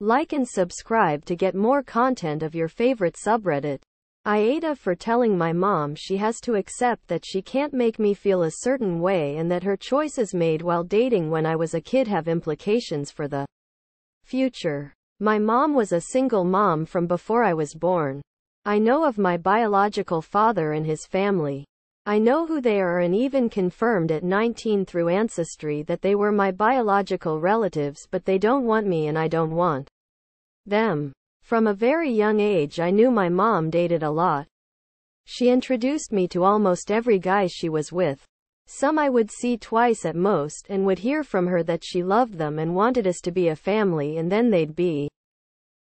Like and subscribe to get more content of your favorite subreddit. AITA for telling my mom she has to accept that she can't make me feel a certain way and that her choices made while dating when I was a kid have implications for the future. My mom was a single mom from before I was born. I know of my biological father and his family. I know who they are and even confirmed at 19 through Ancestry that they were my biological relatives, but they don't want me and I don't want them. From a very young age I knew my mom dated a lot. She introduced me to almost every guy she was with. Some I would see twice at most and would hear from her that she loved them and wanted us to be a family, and then they'd be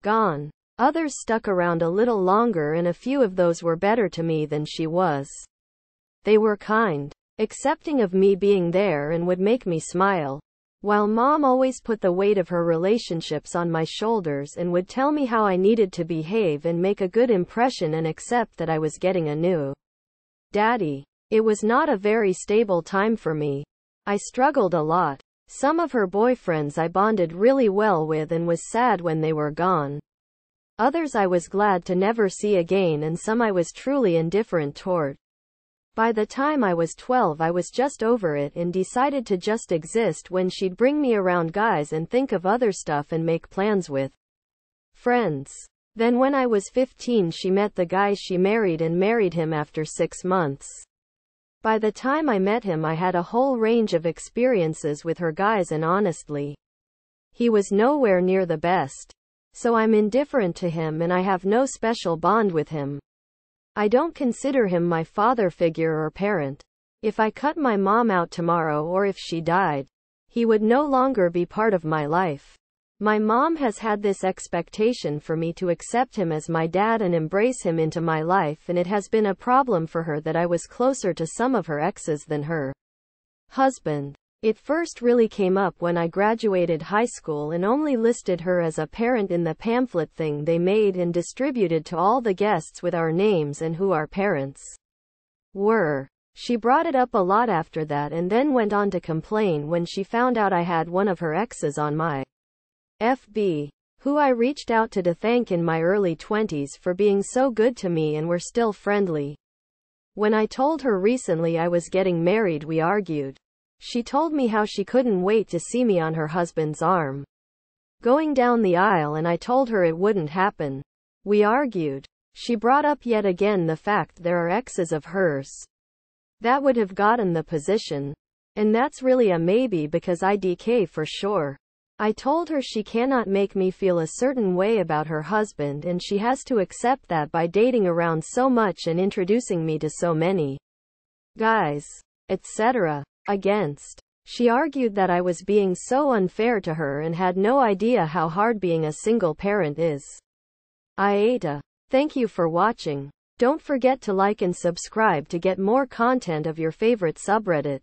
gone. Others stuck around a little longer and a few of those were better to me than she was. They were kind, accepting of me being there and would make me smile. While mom always put the weight of her relationships on my shoulders and would tell me how I needed to behave and make a good impression and accept that I was getting a new daddy. It was not a very stable time for me. I struggled a lot. Some of her boyfriends I bonded really well with and was sad when they were gone. Others I was glad to never see again, and some I was truly indifferent toward. By the time I was 12 I was just over it and decided to just exist when she'd bring me around guys and think of other stuff and make plans with friends. Then when I was 15 she met the guy she married and married him after 6 months. By the time I met him I had a whole range of experiences with her guys and honestly, he was nowhere near the best. So I'm indifferent to him and I have no special bond with him. I don't consider him my father figure or parent. If I cut my mom out tomorrow or if she died, he would no longer be part of my life. My mom has had this expectation for me to accept him as my dad and embrace him into my life, and it has been a problem for her that I was closer to some of her exes than her husband. It first really came up when I graduated high school and only listed her as a parent in the pamphlet thing they made and distributed to all the guests with our names and who our parents were. She brought it up a lot after that and then went on to complain when she found out I had one of her exes on my FB, who I reached out to thank in my early 20s for being so good to me and were still friendly. When I told her recently I was getting married, we argued. She told me how she couldn't wait to see me on her husband's arm going down the aisle, and I told her it wouldn't happen. We argued. She brought up yet again the fact there are exes of hers that would have gotten the position. And that's really a maybe because IDK for sure. I told her she cannot make me feel a certain way about her husband and she has to accept that by dating around so much and introducing me to so many guys, etc. Against. She argued that I was being so unfair to her and had no idea how hard being a single parent is. AITA. Thank you for watching. Don't forget to like and subscribe to get more content of your favorite subreddit.